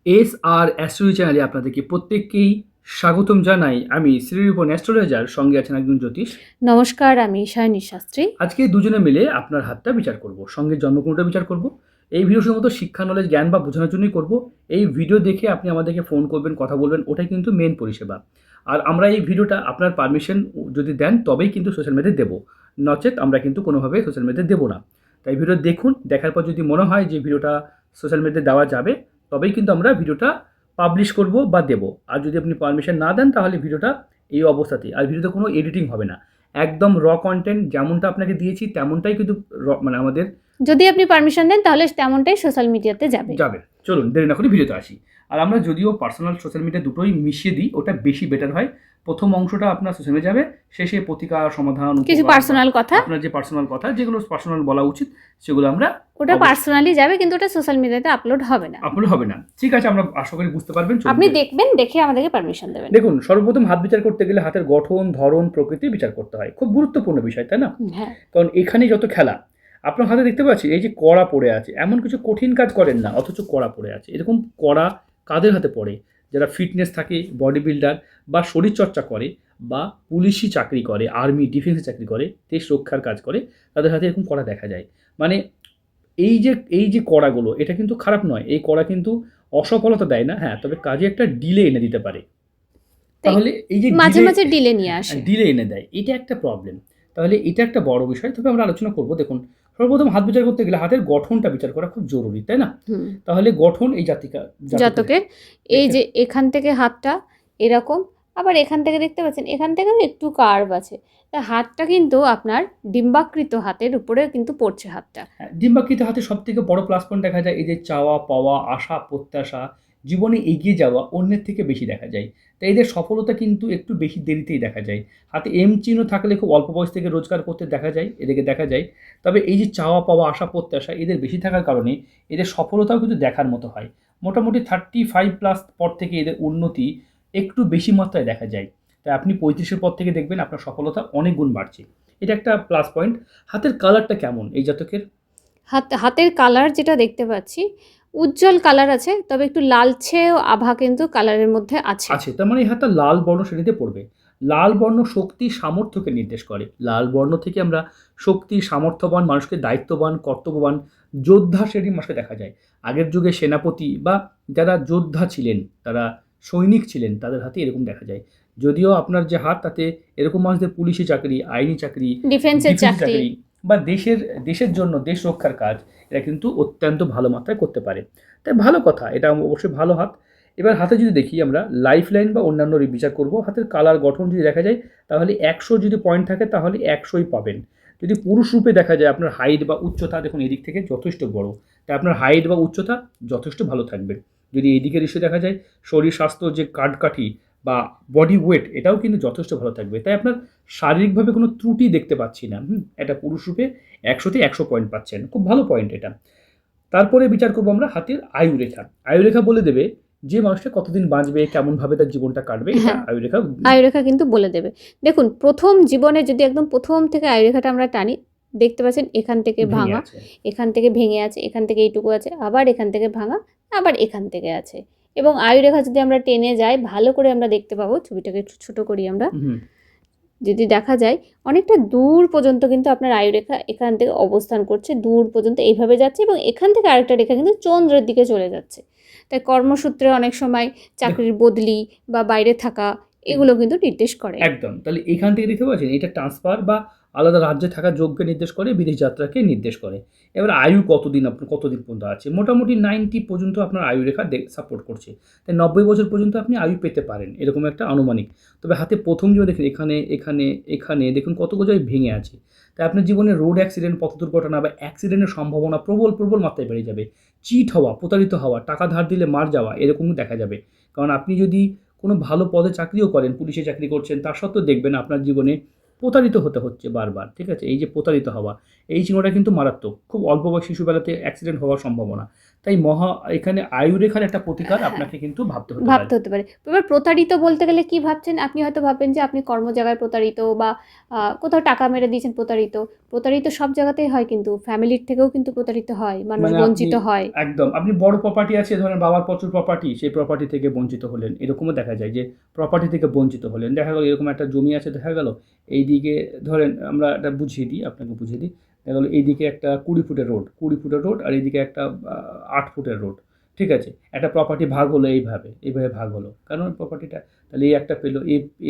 SR astrology চ্যানেলে আপনাদেরকে প্রত্যেককেই স্বাগতম জানাই। আমি শ্রীরূপন অ্যাস্ট্রোলজার, সঙ্গে আছেন একজন জ্যোতিষ। নমস্কার, আমি সায়নী শাস্ত্রী। আজকে দুজনে মিলে আপনার হাতটা বিচার করব, সঙ্গে জন্মকুণ্ডটা বিচার করব। এই ভিডিও শুধুমাত্র শিক্ষা, নলেজ, জ্ঞান বা বোঝানোর জন্যই করব। এই ভিডিও দেখে আপনি আমাদেরকে ফোন করবেন, কথা বলবেন, ওটাই কিন্তু মেন পরিষেবা। আর আমরা এই ভিডিওটা আপনার পারমিশন যদি দেন তবেই কিন্তু সোশ্যাল মিডিয়ায় দেবো, নচেত আমরা কিন্তু কোনোভাবে সোশ্যাল মিডিয়ায় দেবো না। তাই ভিডিও দেখুন, দেখার পর যদি মনে হয় যে ভিডিওটা সোশ্যাল মিডিয়াতে দেওয়া যাবে তবেই কিন্তু আমরা ভিডিওটা পাবলিশ করব বা দেবো। আর যদি আপনি পারমিশন না দেন তাহলে ভিডিওটা এই অবস্থাতেই, আর ভিডিওতে কোনো এডিটিং হবে না, একদম র কন্টেন্ট যেমনটা আপনাকে দিয়েছি তেমনটাই কিন্তু মানে আমাদের যদি আপনি পারমিশন দেন তাহলে তেমনটাই সোশ্যাল মিডিয়াতে যাবে। যাবে। চলুন দেরি না করে ভিডিওতে আসি। আর আমরা যদিও পার্সোনাল সোশ্যাল মিডিয়া দুটোই মিশিয়ে দিই, ওটা বেশি বেটার হয়। প্রথম অংশটা আপনার সোশ্যাল মিডিয়া যাবে, শেষে প্রতিকার, সমাধান, কিছু পার্সোনাল কথা, আপনার যে পার্সোনাল কথা যেগুলো পার্সোনাল বলা উচিত সেগুলো আমরা ওটা পার্সোনালি যাবে, কিন্তু ওটা সোশ্যাল মিডিয়াতে আপলোড হবে না। আপলোড হবে না। ঠিক আছে, আমরা আশা করি বুঝতে পারবেন। আপনি দেখবেন, দেখে আমাদেরকে পারমিশন দেবেন। দেখুন, সর্বপ্রথম হাত বিচার করতে গেলে হাতের গঠন, ধরন, প্রকৃতি বিচার করতে হয়। খুব গুরুত্বপূর্ণ বিষয়, তাই না? হ্যাঁ, কারণ এখানেই যত খেলা। আপনার হাতে দেখতে পাচ্ছি এই যে কড়া পড়ে আছে, এমন কিছু কঠিন কাজ করেন না অথচ কড়া পড়ে আছে। এরকম কড়া কাদের হাতে পড়ে? যারা ফিটনেস থাকে, বডি বিল্ডার বা শরীরচর্চা করে, বা পুলিশি চাকরি করে, আর্মি ডিফেন্সে চাকরি করে, দেশ রক্ষার কাজ করে, তাদের হাতে এরকম কড়া দেখা যায়। মানে এই যে কড়াগুলো, এটা কিন্তু খারাপ নয়। এই কড়া কিন্তু অসফলতা দেয় না, হ্যাঁ, তবে কাজে একটা ডিলে এনে দিতে পারে। তাহলে এই যে মাঝে মাঝে ডিলে নিয়ে আসে, ডিলে এনে দেয়, এটা একটা প্রবলেম। তাহলে এটা একটা বড় বিষয়, তবে আমরা আলোচনা করব। দেখুন, সর্বপ্রথম হাত বিচার করতে গেলে হাতের গঠনটা বিচার করা খুব জরুরি, তাই না? তাহলে গঠন এই জাতকের এই যে এখান থেকে হাতটা এরকম, আবার এখান থেকে দেখতে পাচ্ছেন এখান থেকেও একটু কার্ভ আছে। তা হাতটা কিন্তু আপনার ডিম্বাকৃত হাতের উপরে কিন্তু পড়ছে হাতটা। ডিম্বাকৃত হাতে সব থেকে বড় প্লাস পয়েন্ট দেখা যায় এই যে চাওয়া পাওয়া, আশা প্রত্যাশা, জীবনে এগিয়ে যাওয়া অন্যের থেকে বেশি দেখা যায়। তাই এদের সফলতা কিন্তু একটু বেশি দেরিতেই দেখা যায়। হাতে এম চিহ্ন থাকলে খুব অল্প বয়স থেকে রোজগার করতে দেখা যায়, এদেরকে দেখা যায়। তবে এই যে চাওয়া পাওয়া, আশা প্রত্যাশা এদের বেশি থাকার কারণে এদের সফলতাও কিন্তু দেখার মতো হয়। মোটামুটি 35+ পর থেকে এদের উন্নতি একটু বেশি মাত্রায় দেখা যায়। তাই আপনি 35-এর পর থেকে দেখবেন আপনার সফলতা অনেক গুণ বাড়ছে। এটা একটা প্লাস পয়েন্ট। হাতের কালারটা কেমন এই জাতকের? হাতের কালার যেটা দেখতে পাচ্ছি, উজ্জ্বল কালার আছে, তবে একটু লালচে আভা কিন্তু কালারের মধ্যে আছে। তার মানে এই হাতটা লাল বর্ণ শ্রেণীতে পড়বে। লাল বর্ণ শক্তি, সামর্থ্যকে নির্দেশ করে। লাল বর্ণ থেকে আমরা শক্তি, সামর্থ্যবান মানুষকে, দায়িত্ববান, কর্তব্যবান, যোদ্ধা শ্রেণীর মানুষকে দেখা যায়। আগের যুগে সেনাপতি বা যারা যোদ্ধা ছিলেন, তারা সৈনিক ছিলেন, তাদের হাতে এরকম দেখা যায়। যদিও আপনার যে হাত, তাতে এরকম মানুষদের পুলিশি চাকরি, আইনি চাকরি, ডিফেন্সের চাকরি, বা দেশের জন্য, দেশ রক্ষার কাজ এরা কিন্তু অত্যন্ত ভালো মাত্রায় করতে পারে। তাই ভালো কথা, এটা অবশ্যই ভালো হাত। এবার হাতে যদি দেখি আমরা লাইফ লাইন বা অন্যান্য বিচার করব, হাতের কালার গঠন যদি দেখা যায় তাহলে 100 যদি পয়েন্ট থাকে তাহলে 100ই পাবেন। যদি পুরুষ রূপে দেখা যায়, আপনার হাইট বা উচ্চতা দেখুন এদিক থেকে যথেষ্ট বড়, তাই আপনার হাইট বা উচ্চতা যথেষ্ট ভালো থাকবে। যদি এইদিকের ইস্যু দেখা যায়, শরীর স্বাস্থ্য যে কাঠকাঠি বা বডি ওয়েট, এটাও কিন্তু যথেষ্ট ভালো থাকবে। তাই আপনার শারীরিকভাবে কোনো ত্রুটি দেখতে পাচ্ছি না। এটা পুরুষ রূপে 100তে 100 পয়েন্ট পাচ্ছেন, খুব ভালো পয়েন্ট এটা। তারপরে বিচার করবো আমরা হাতের আয়ুরেখা। আয়ুরেখা বলে দেবে যে মানুষটা কতদিন বাঁচবে, কেমনভাবে তার জীবনটা কাটবে, এটা আয়ুরেখা আয়ুরেখা কিন্তু বলে দেবে। দেখুন, প্রথম জীবনে যদি একদম প্রথম থেকে আয়ুরেখাটা আমরা টানি, দেখতে পাচ্ছেন এখান থেকে ভাঙা, এখান থেকে ভেঙে আছে, এখান থেকে এইটুকু আছে, আবার এখান থেকে ভাঙা, আবার এখান থেকে আছে। এবং আয়ুরেখা যদি আমরা টেনে যাই ভালো করে আমরা দেখতে পাবো। ছবিটাকে একটু ছোট করি আমরা, যদি দেখা যায় অনেকটা দূর পর্যন্ত কিন্তু আপনার আয়ুরেখা এখান থেকে অবস্থান করছে, দূর পর্যন্ত এইভাবে যাচ্ছে, এবং এখান থেকে আরেকটা রেখা কিন্তু চন্দ্রের দিকে চলে যাচ্ছে। তাই কর্মসূত্রে অনেক সময় চাকরির বদলি বা বাইরে থাকা, এগুলো কিন্তু নির্দেশ করে। একদম। তাহলে এখান থেকে দেখতে পাচ্ছেন এটা ট্রান্সফার বা আলাদা রাজ্যে থাকার যোগ্যকে নির্দেশ করে, বিদেশ যাত্রাকে নির্দেশ করে। এবার আয়ু কতদিন, আপনার কতদিন পর্যন্ত আছে, মোটামুটি 90 পর্যন্ত আপনার আয়ু রেখা সাপোর্ট করছে। তাই 90 বছর পর্যন্ত আপনি আয়ু পেতে পারেন, এরকম একটা আনুমানিক। তবে হাতে প্রথম যে দেখেন এখানে এখানে এখানে দেখুন কত কোথায় ভেঙে আছে। তাই আপনার জীবনে রোড অ্যাক্সিডেন্ট, পথ দুর্ঘটনা বা অ্যাক্সিডেন্টের সম্ভাবনা প্রবল প্রবল মাত্রায় বেড়ে যাবে। চিট হওয়া, প্রতারিত হওয়া, টাকা ধার দিলে মার যাওয়া, এরকমও দেখা যাবে। কারণ আপনি যদি কোনো ভালো পদে চাকরিও করেন, পুলিশে চাকরি করছেন, তার সত্ত্বেও দেখবেন আপনার জীবনে প্রতারিত হতে হচ্ছে বারবার। ঠিক আছে, এই যে প্রতারিত হওয়া, এই চিহ্নটা কিন্তু মারাত্মক, খুব অল্প বয়স শিশুবেলাতে অ্যাক্সিডেন্ট হওয়ার সম্ভাবনা। তাই এখানে আয়ুরেখার একটা প্রতিকার আপনাকে কিন্তু ভাবতে হতে পারে। ভাবতে হতে পারে। এবার প্রতারিত বলতে গেলে কি ভাবছেন? আপনি হয়তো ভাববেন যে আপনি কর্মজায়গায় প্রতারিত বা কোথাও টাকা মেরে দিয়েছেন প্রতারিত। প্রতারিত সব জায়গাতেই হয়, কিন্তু ফ্যামিলির থেকেও কিন্তু প্রতারিত হয়, মানুষ মানে বঞ্চিত হয়। একদম আপনি বড় প্রপার্টি আছে, ধরেন বাবার প্রচুর প্রপার্টি, সেই প্রপার্টি থেকে বঞ্চিত হলেন, এরকমও দেখা যায় যে প্রপার্টি থেকে বঞ্চিত হলেন। দেখা গেল এরকম একটা জমি আছে, দেখা গেল এইদিকে ধরেন আমরা এটা বুঝিয়ে দিই, আপনাকে বুঝিয়ে দিই, দেখা গেলো এইদিকে একটা 20 ফুটের রোড আর এইদিকে একটা 8 ফুটের রোড, ঠিক আছে, একটা প্রপার্টি ভাগ হলো এইভাবে ভাগ হলো, কারণ প্রপার্টিটা তাহলে এই একটা পেলো,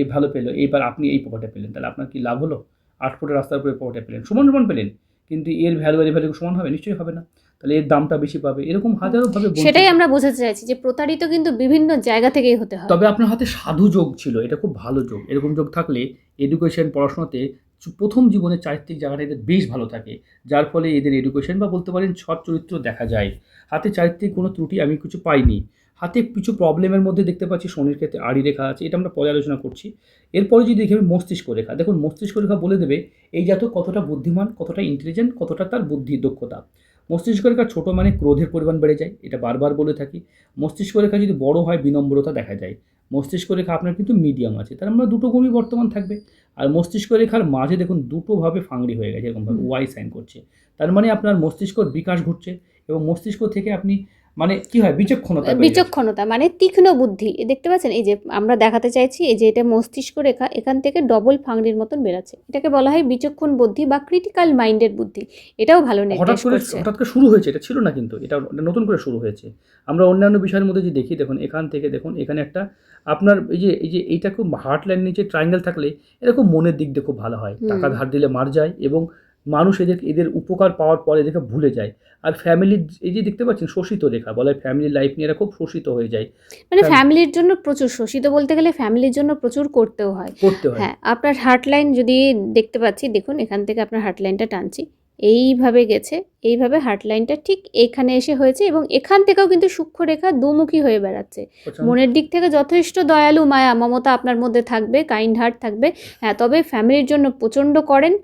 এই ভালো পেলো, এইবার আপনি এই প্রপার্টি পেলেন, তাহলে আপনার কি লাভ হলো? 8 ফুটের রাস্তার উপরে প্রপার্টি পেলেন, সমান সমান পেলেন, কিন্তু এর ভ্যালু সমান হবে? নিশ্চয়ই হবে না। তাহলে এর দামটা বেশি পাবে, এরকম হাজারোভাবে সেটাই আমরা বোঝাতে চাইছি যে প্রতারিত কিন্তু বিভিন্ন জায়গা থেকেই হতে হয়। তবে আপনার হাতে সাধু যোগ ছিল, এটা খুব ভালো যোগ। এরকম যোগ থাকলে এডুকেশন পড়াশোনাতে প্রথম জীবনে চারিত্রিক জায়গাটা এদের বেশ ভালো থাকে, যার ফলে এদের এডুকেশন বা বলতে পারেন সৎ চরিত্র দেখা যায়। হাতে চারিত্রিক কোনো ত্রুটি আমি কিছু পাইনি। হাতে কিছু প্রবলেমের মধ্যে দেখতে পাচ্ছি শনির ক্ষেত্রে আড়ি রেখা আছে, এটা আমরা পরে আলোচনা করছি। এরপরে যদি দেখি আমি মস্তিষ্ক রেখা, দেখুন মস্তিষ্ক রেখা বলে দেবে এই জাতক কতটা বুদ্ধিমান, কতটা ইন্টেলিজেন্ট, কতটা তার বুদ্ধি দক্ষতা। মস্তিষ্ক রেখা ছোটো মানে ক্রোধের পরিমাণ বেড়ে যায়, এটা বারবার বলে থাকি। মস্তিষ্ক রেখা যদি বড় হয় বিনম্রতা দেখা যায়। মস্তিষ্ক রেখা আপনার কিন্তু মিডিয়াম আছে, তার আমরা দুটো গুণই বর্তমান থাকবে। আর মস্তিষ্ক রেখার মাঝে দেখুন দুটোভাবে ফাংড়ি হয়ে গেছে, এরকমভাবে ওয়াই সাইন করছে, তার মানে আপনার মস্তিষ্কর বিকাশ ঘটছে এবং মস্তিষ্ক থেকে আপনি মানে কি হয় বিচক্ষণতা বেড়ে যাচ্ছে। বিচক্ষণতা মানে তীক্ষ্ণ বুদ্ধি। দেখতে পাচ্ছেন এই যে আমরা দেখাতে চাইছি, এই যে এটা মস্তিষ্ক রেখা, এখান থেকে ডবল ফাংড়ির মতন বেরাচ্ছে, এটাকে বলা হয় বিচক্ষণ বুদ্ধি বা ক্রিটিক্যাল মাইন্ডের বুদ্ধি। এটাও ভালো নির্দেশ করছে। হঠাৎ করে শুরু হয়েছে, এটা ছিল না কিন্তু, এটা নতুন করে শুরু হয়েছে। আমরা অন্যান্য বিষয়ের মধ্যে যদি দেখি, দেখুন এখান থেকে দেখুন এখানে একটা আপনার এই যে এইটা খুব হার্ট লাইন নিচে ট্রায়াঙ্গেল থাকলে এটা খুব মনের দিক দিয়ে খুব ভালো হয়। টাকা ধার দিলে মার যায় এবং মানুষ এদের উপকার পাওয়ার পরে এদেরকে ভুলে যায়। আর ফ্যামিলির এই যে দেখতে পাচ্ছেন শোষিত রেখা, বলে ফ্যামিলির লাইফ নিয়ে এরা খুব শোষিত হয়ে যায়। মানে ফ্যামিলির জন্য প্রচুর শোষিত বলতে গেলে ফ্যামিলির জন্য প্রচুর করতেও হয়। হ্যাঁ, আপনার হার্ট লাইন যদি দেখতে পাচ্ছি, দেখুন এখান থেকে আপনার হার্ট লাইনটা টানছি, এইভাবে গেছে, এইভাবে হার্ট লাইনটা ঠিক এখানে এসে হয়েছে এবং এখান থেকেও কিন্তু সূক্ষ্ম রেখা দুমুখী হয়ে বেড়াচ্ছে। মনের দিক থেকে যথেষ্ট দয়ালু, মায়া মমতা আপনার মধ্যে থাকবে, কাইন্ড হার্ট থাকবে। হ্যাঁ, তবে ফ্যামিলির জন্য প্রচণ্ড করেন।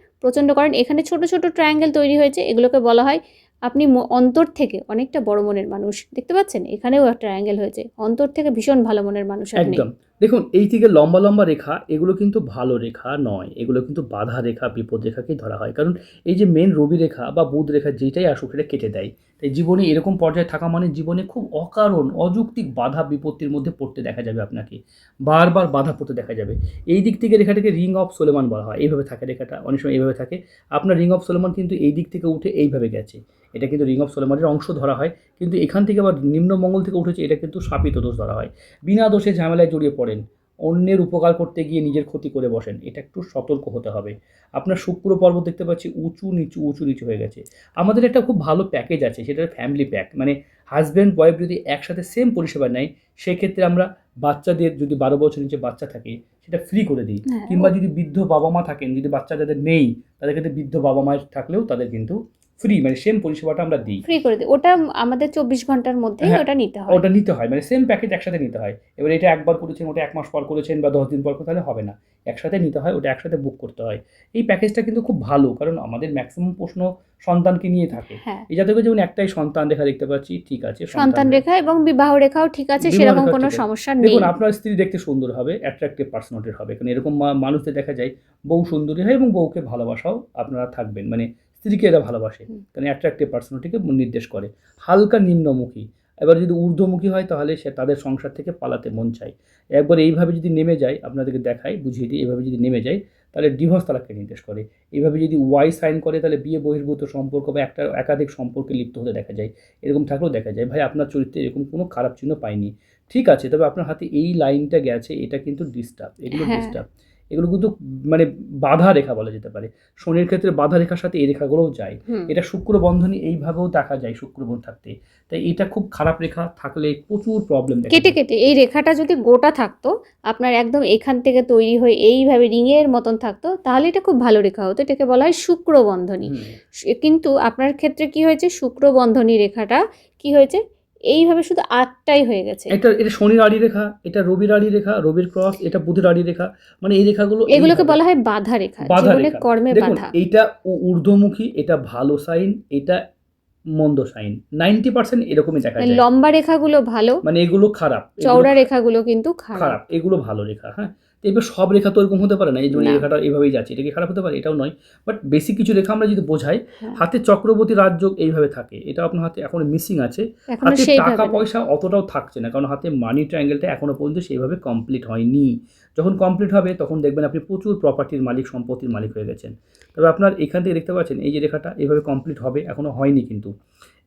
এখানে ছোট ছোট ট্রায়াঙ্গেল তৈরি হয়েছে, এগুলোকে বলা হয় আপনি অন্তর থেকে অনেকটা বড় মনের মানুষ। দেখতে পাচ্ছেন এখানেও একটা ট্রায়াঙ্গেল হয়েছে, অন্তর থেকে ভীষণ ভালো মনের মানুষ আপনি। একদম দেখুন এই থেকে লম্বা লম্বা রেখা, এগুলো কিন্তু ভালো রেখা নয়, এগুলো কিন্তু বাধা রেখা, বিপদ রেখাকেই ধরা হয়। কারণ এই যে মেন রবি রেখা বা বুধ রেখা যেটাই আসুক এটা কেটে দেয়। তাই জীবনে এরকম পর্যায়ে থাকা মানে জীবনে খুব অকারণ অযৌক্তিক বাধা বিপত্তির মধ্যে পড়তে দেখা যাবে, আপনাকে বারবার বাধা পড়তে দেখা যাবে। এই দিক থেকে রেখাটাকে রিং অফ সোলেমান বলা হয়, এইভাবে থাকে রেখাটা, অনেক সময় এইভাবে থাকে। আপনার রিং অফ সোলেমান কিন্তু এই দিক থেকে উঠে এইভাবে গেছে, এটা কিন্তু রিং অফ সোলেমানের অংশ ধরা হয়। কিন্তু এখান থেকে আবার নিম্নমঙ্গল থেকে উঠেছে, এটা কিন্তু শাপিত দোষ ধরা হয়। বিনা দোষে ঝামেলায় জড়িয়ে পড়েন, অন্যের উপকার করতে গিয়ে নিজের ক্ষতি করে বসেন, এটা একটু সতর্ক হতে হবে। আপনার শুক্র পর্বত দেখতে পাচ্ছি উঁচু নিচু হয়ে গেছে। আমাদের একটা খুব ভালো প্যাকেজ আছে, সেটা ফ্যামিলি প্যাক, মানে হাজব্যান্ড ওয়াইফ যদি একসাথে সেম পরিষেবা নেয়, সেক্ষেত্রে আমরা বাচ্চাদের যদি 12 বছর নিচে বাচ্চা থাকে সেটা ফ্রি করে দিই। কিংবা যদি বৃদ্ধ বাবা মা থাকেন, যদি বাচ্চা যাদের নেই তাদের ক্ষেত্রে বৃদ্ধ বাবা মায়ের থাকলেও তাদের কিন্তু ফ্রি, মানে সেম পরিষেবাটা আমরা দিই, ফ্রি করে দিই। ওটা আমাদের 24 ঘন্টার মধ্যে ওটা নিতে হয়, ওটা নিতে হয়, মানে সেম প্যাকেজ একসাথে নিতে হয়। এবার এটা একবার করেছেন, ওটা 1 মাস পর করেছেন বা 10 দিন পর করে, তাহলে হবে না, একসাথে নিতে হয়, ওটা একসাথে বুক করতে হয়। এই প্যাকেজটা কিন্তু খুব ভালো, কারণ আমাদের ম্যাক্সিমাম প্রশ্ন সন্তানকে নিয়ে থাকে। এই জাতকে যেমন একটাই সন্তান রেখা দেখতে পাচ্ছি, ঠিক আছে, সন্তান রেখা এবং বিবাহ রেখাও ঠিক আছে, সেরকম কোনো সমস্যা নেই। দেখুন আপনার স্ত্রী দেখতে সুন্দর হবে, অ্যাট্রাক্টিভ পার্সোনালিটির হবে, কারণ এরকম মানুষদের দেখা যায় বউ সুন্দরী হয় এবং বউকে ভালোবাসাও আপনারা থাকবেন, মানে স্ত্রীকে এরা ভালোবাসে, কারণ অ্যাট্রাক্টিভ পার্সোনালিটিকে নির্দেশ করে। হালকা নিম্নমুখী, এবার যদি ঊর্ধ্বমুখী হয় তাহলে সে তাদের সংসার থেকে পালাতে মন চায়। একবার এইভাবে যদি নেমে যায়, আপনাদেরকে দেখাই বুঝিয়ে দিই, এইভাবে যদি নেমে যায় তাহলে ডিভোর্স তালাককে নির্দেশ করে। এইভাবে যদি ওয়াই সাইন করে তাহলে বিয়ে বহির্ভূত সম্পর্ক বা একাধিক সম্পর্কে লিপ্ত হতে দেখা যায়। এরকম থাকলেও দেখা যায় ভাই আপনার চরিত্রে এরকম কোনো খারাপ চিহ্ন পাইনি, ঠিক আছে, তবে আপনার হাতে এই লাইনটা গেছে, এটা কিন্তু ডিস্টার্ব, এগুলো কিন্তু মানে বাধা রেখা বলা যেতে পারে। শনির ক্ষেত্রে বাধা রেখার সাথে এই রেখাগুলোও যায়, এটা শুক্র বন্ধনী এইভাবেও দেখা যায় শুক্র বন্ধ থাকতে। তাই এটা খুব খারাপ রেখা থাকলে প্রচুর প্রবলেম দেখা যায়। কেটে এই রেখাটা যদি গোটা থাকতো আপনার একদম এখান থেকে তৈরি হয়ে এইভাবে রিংয়ের মতন থাকতো, তাহলে এটা খুব ভালো রেখা হতো, এটাকে বলা হয় শুক্র বন্ধনী। কিন্তু আপনার ক্ষেত্রে কি হয়েছে, শুক্র বন্ধনী রেখাটা কি হয়েছে, এইভাবে শুধু 8টাই হয়ে গেছে। এটা শনির আড়ি রেখা, এটা রবির আড়ি রেখা, রবির ক্রস, এটা বুধের আড়ি রেখা, মানে এই রেখাগুলো এগুলোকে এইভাবে বলা হয় বাধা রেখা, বাধা জীবনে রেখা। কর্মে দেখুন বাধা। এইটা ঊর্ধ্বমুখী, এটা ভালো সাইন, এটা মন্দ সাইন, 90% এরকমই দেখা যায়। লম্বা রেখাগুলো ভালো, মানে এগুলো খারাপ, চওড়া রেখাগুলো কিন্তু খারাপ। খারাপ, এগুলো ভালো রেখা। হ্যাঁ, তো এবার সব রেখা তো এরকম হতে পারে না, এই জন্য এই না। রেখাটা এভাবেই যাচ্ছে, এটা কি খারাপ হতে পারে? এটাও নয়, বাট বেসিক কিছু রেখা আমরা যদি বোঝাই, হ্যাঁ। হাতে চক্রবর্তী রাজযোগ এইভাবে থাকে, এটা আপনার হাতে এখন মিসিং আছে, এখনো হাতে সেইভাবে টাকা না। পয়সা অতটাও থাকছে না, কারণ হাতে মানি ট্রায়াঙ্গেলটা এখনো পর্যন্ত সেইভাবে কমপ্লিট হয়নি। যখন কমপ্লিট হবে তখন দেখবেন আপনি প্রচুর প্রপার্টির মালিক, সম্পত্তির মালিক হয়ে গেছেন। তবে আপনার এখান থেকে দেখতে পাচ্ছেন এই যে রেখাটা এইভাবে কমপ্লিট হবে, এখনো হয়নি কিন্তু।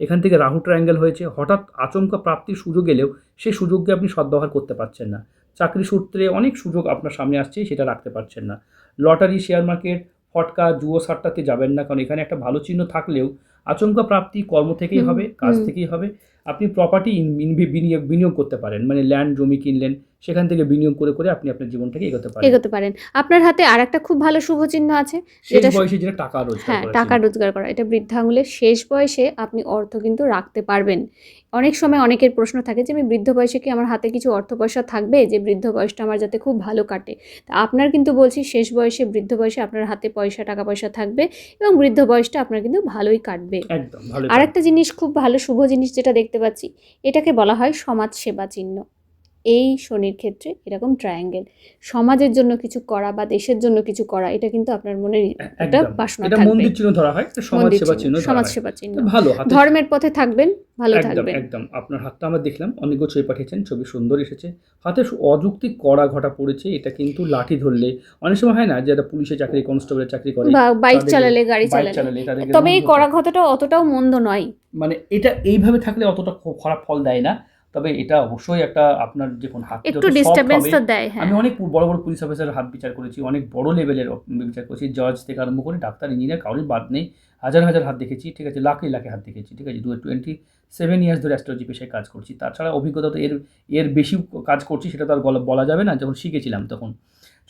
এখান থেকে রাহু ট্রায়াঙ্গেল হয়েছে, হঠাৎ আচমকা প্রাপ্তির সুযোগ এলেও সেই সুযোগকে আপনি সদ্ব্যবহার করতে পারছেন না। চাকরি সূত্রে অনেক সুযোগ আপনার সামনে আসছে, সেটা রাখতে পারছেন না। লটারি, শেয়ার মার্কেট, ফটকা, জুয়ো সাট্টাতে যাবেন না, কারণ এখানে একটা ভালো চিহ্ন থাকলেও আচমকা প্রাপ্তি কর্ম থেকেই হবে, কাজ থেকেই হবে। আপনি প্রপার্টি বিনিয়োগ করতে পারেন, মানে ল্যান্ড, জমি কিনলেন, সেখান থেকে বিনিয়োগ করে করে আপনি আপনার জীবনটাকে এগোতে পারেন। আপনার হাতে আরেকটা খুব ভালো শুভ চিহ্ন আছে, শেষ বয়সে যেটা টাকা রোজগার হ্যাঁ, করার টাকা চিহ্ন। রোজগার করা। এটা বৃদ্ধাঙ্গুলের শেষ বয়সে আপনি অর্থ কিন্তু রাখতে পারবেন। অনেক সময় অনেকের প্রশ্ন থাকে যে আমি বৃদ্ধ বয়সে কি আমার হাতে কিছু অর্থ পয়সা থাকবে, যে বৃদ্ধ বয়সটা আমার যাতে খুব ভালো কাটে। তা আপনার কিন্তু বলছি শেষ বয়সে, বৃদ্ধ বয়সে আপনার হাতে টাকা পয়সা থাকবে এবং বৃদ্ধ বয়সটা আপনার কিন্তু ভালোই কাটবে। একদম ভালো। আরেকটা জিনিস, খুব ভালো শুভ জিনিস যেটা দেখতে পাচ্ছি, এটাকে বলা হয় সমাজ সেবা চিহ্ন। এই শনির ক্ষেত্রে এরকম ট্রায়াঙ্গেল, সমাজের জন্য কিছু করা বা দেশের জন্য কিছু করা, এটা কিন্তু আপনার মনে একটা বাসনা এটা থাকবে। মন্দির চিহ্ন ধরা হয়, এটা সমাজ সেবা চিহ্ন, সমাজ সেবা চিহ্ন। ভালো হাতে। ধর্মের পথে থাকবেন, ভালো একদম থাকবেন। একদম। আপনার হাতটা আমরা দেখলাম, অনেকগুলো ছবি পাঠিয়েছেন, ছবি সুন্দর এসেছে। হাতে অযৌক্তিক কড়া ঘটা পড়েছে, এটা কিন্তু লাঠি ধরলে অনেক সময় হয় না, যে একটা পুলিশে চাকরি, কনস্টেবলের চাকরি করে, বা বাইক তাদেরকে- চালালে, গাড়ি বাইক চালালে। তাদেরকে তবে এই রোজ কড়া ঘটাটা অতটাও মন্দ নয়। মানে এটা এইভাবে থাকলে অতটা খুব খারাপ ফল দেয় না, তবে এটা অবশ্যই একটা আপনার দেখুন হাত একটু যত soft ডিস্টারবেন্স হবে। তো দেয়। হ্যাঁ, আমি অনেক বড় বড় পুলিশ অফিসারের হাত বিচার করেছি, অনেক বড় লেভেলের বিচার করেছি, জজ থেকে আরম্ভ করে ডাক্তার, ইঞ্জিনিয়ার, কারোর বাদ নেই। হাজার হাজার হাত দেখেছি, ঠিক আছে, লাখে লাখে হাত দেখেছি, ঠিক আছে। 27 ইয়ার্স ধরে অ্যাস্ট্রোলজি পেশায় কাজ করছি, তাছাড়া অভিজ্ঞতা তো এর বেশি কাজ করছি, সেটা তো আর বলা যাবে না। যখন শিখেছিলাম তখন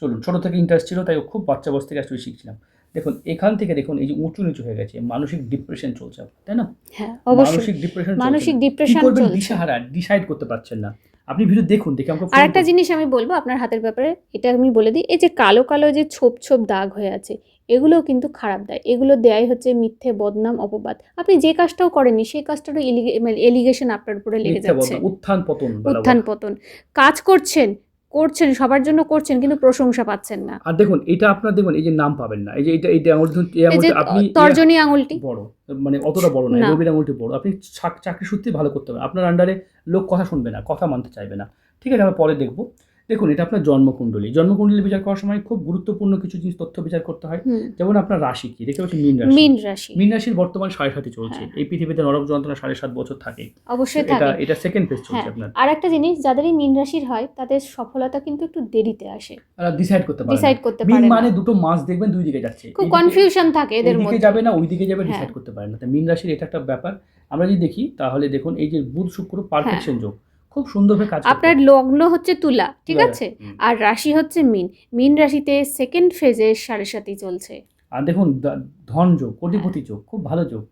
চলুন, ছোটো থেকে ইন্টারেস্ট ছিল, তাই খুব বাচ্চা বয়স থেকে অ্যাস্ট্রোলজি শিখছিলাম। দেখুন এখান থেকে দেখুন এই যে উঁচু নিচু হয়ে গেছে, মানসিক ডিপ্রেশন চলছে, তাই না? হ্যাঁ, অবশ্যই মানসিক ডিপ্রেশন চলছে। দিশাহারা, ডিসাইড করতে পারছেন না। আপনি ভিডিও দেখুন, দেখে আমাকে আর একটা জিনিস আমি বলবো আপনার হাতের ব্যাপারে, এটা আমি বলে দিই, এই যে কালো কালো যে ছোপ ছোপ দাগ হয়ে আছে, এগুলোও কিন্তু খারাপ দেয়। এগুলো দেয় হচ্ছে মিথ্যে, বদনাম, অপবাদ। আপনি যে কাজটাও করেননি সেই কাজটারও এলিগেশন আপনার উপরে লেগে যাচ্ছে। উত্থান পতন। কাজ করছেন সবার জন্য করছেন, কিন্তু প্রশংসা পাচ্ছেন না। আর দেখুন এটা আপনার, দেখুন এই যে নাম পাবেন না, এই যে এটা আঙুল, এই যে আপনি তর্জনী আঙুলটি বড়, মানে অতটা বড় না, রবির আঙুলটি বড়। আপনি চাকরি সূত্রে ভালো করতে হবে, আপনার আন্ডারে লোক কথা শুনবে না, কথা মানতে চাইবে না, ঠিক আছে, আমরা পরে দেখবো। দেখুন এটা আপনার জন্মকুণ্ডলী বিচার করার সময় খুব গুরুত্বপূর্ণ কিছু জিনিস, তথ্য বিচার করতে হয়। যেমন আপনার রাশি কি দেখতে পাচ্ছেন, মীন রাশির বর্তমান 7.5 চলছে। এই পৃথিবীতে নরক যন্ত্রণা 7.5 বছর থাকে, অবশ্যই থাকে। এটা সেকেন্ড ফেজ চলছে আপনার। আর একটা জিনিস, যাদের এই মীন রাশির হয় তাদের সফলতা কিন্তু একটু দেরিতে আসে, ডিসাইড করতে পারে না। মানে দুটো মাস দেখবেন দুই দিকে যাচ্ছে, খুব কনফিউশন থাকে এদের মধ্যে, যাবে না ওই দিকে যাবে, ডিসাইড করতে পারে না। তো মীন রাশির এটা একটা ব্যাপার। আমরা যদি দেখি তাহলে দেখুন এই যে বুধ শুক্র পারফেকশন যোগ, খুব সুন্দরভাবে কাজ করছে। আপনার লগ্ন হচ্ছে তুলা, ঠিক আছে, আর রাশি হচ্ছে মীন রাশিতে সেকেন্ড ফেজে 7.5 চলছে। আর দেখুন ধন যোগ, কোটিপতি যোগ, খুব ভালো যোগ।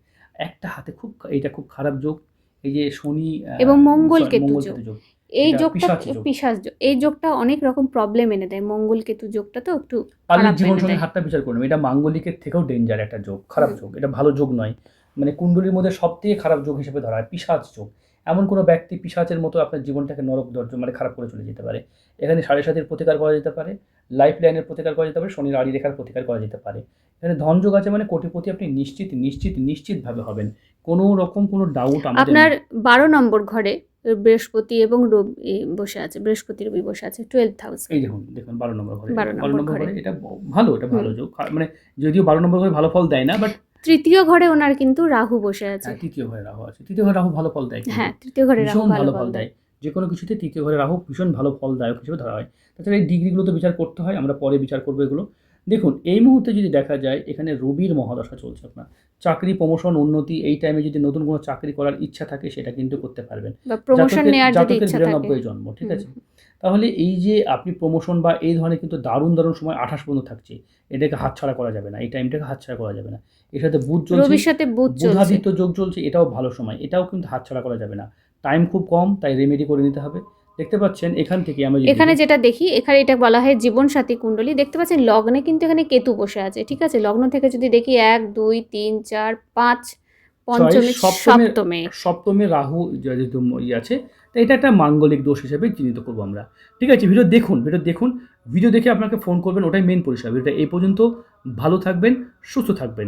একটা হাতে এটা খুব খারাপ যোগ, এই যে শনি এবং মঙ্গল কেতু যোগ। এই যোগটা পিশাচ যোগ, এই যোগটা অনেক রকম প্রবলেম এনে দেয়। মঙ্গল কেতু যোগটা তো একটু পালিত জীবন সঙ্গে হাতটা বিচার করুন, এটা মাঙ্গলিকের থেকেও ডেঞ্জার একটা যোগ, খারাপ যোগ, এটা ভালো যোগ নয়। মানে কুণ্ডলীর মধ্যে সবথেকে খারাপ যোগ হিসেবে ধরা হয় পিশাচ যোগ। এমন কোনো ব্যক্তি পিশাচের মতো আপনার জীবনটাকে নরক মানে খারাপ করে চলে যেতে পারে। এখানে 7.5 প্রতিকার করা যেতে পারে, লাইফ লাইনের প্রতিকার করা যেতে পারে, শনির আড়ি রেখার প্রতিকার করা যেতে পারে। এখানে ধন যোগ আছে, মানে কোটিপতি আপনি নিশ্চিতভাবে হবেন, কোনো রকম কোনো ডাউট আমাদের। আপনার 12 নম্বর ঘরে বৃহস্পতি এবং রবি বসে আছে, বৃহস্পতি রবি বসে আছে 12th হাউস। এই দেখুন 12 নম্বর ঘরে, 12 নম্বর ঘরে এটা ভালো যোগ। মানে যদিও 12 নম্বর ঘরে ভালো ফল দেয় না, বাট তৃতীয় ঘরে ওনার কিন্তু রাহু বসে আছে। তৃতীয় ঘরে রাহু আছে, তৃতীয় ঘরে রাহু ভালো ফল দেয়। হ্যাঁ, তৃতীয় ঘরে রাহু ভালো ফল দেয়। যে কোনো কিছুতে তৃতীয় ঘরে রাহু ভীষণ ভালো ফলদায়ক হিসেবে ধরা হয়। তাছাড়া এই ডিগ্রিগুলো তো বিচার করতে হয়, আমরা পরে বিচার করবো এগুলো। দেখুন এই মুহূর্তে যদি দেখা যায়, এখানে রবির মহাদশা চলছে আপনার। চাকরি, প্রমোশন, উন্নতি, এই টাইমে যদি নতুন কোনো চাকরি করার ইচ্ছা থাকে সেটা কিন্তু করতে পারবেন। জাতকের 92 জন্ম, ঠিক আছে, তাহলে এই যে আপনি প্রমোশন বা এই ধরনের কিন্তু দারুণ সময় 28 পর্যন্ত থাকছে, এটাকে হাতছাড়া করা যাবে না, এই টাইমটাকে হাতছাড়া করা যাবে না। এর সাথে বুধ চলছে, বুধাদিত্য যোগ চলছে, এটাও ভালো সময়, এটাও কিন্তু হাতছাড়া করা যাবে না। টাইম খুব কম, তাই রেমেডি করে নিতে হবে। দেখতে পাচ্ছেন এখান থেকে আমরা যদি এখানে দেখি, যেটা দেখি, এখানে এটা বলা হয় জীবনসাথী কুণ্ডলী। দেখতে পাচ্ছেন লগ্নে কিন্তু এখানে কেতু বসে আছে, ঠিক আছে? লগ্ন থেকে যদি দেখি 1 2 3 4 5 পঞ্চমে সপ্তমে। সপ্তমে রাহু যেহেতু আছে, তো এটা একটা মাঙ্গলিক দোষ হিসেবে চিহ্নিত করবো আমরা। ঠিক আছে, ভিডিও দেখুন, ভিডিও দেখে আপনাকে ফোন করবেন, ওটাই মেন পরিষেবা। ভিডিওটা এই পর্যন্ত, ভালো থাকবেন, সুস্থ থাকবেন।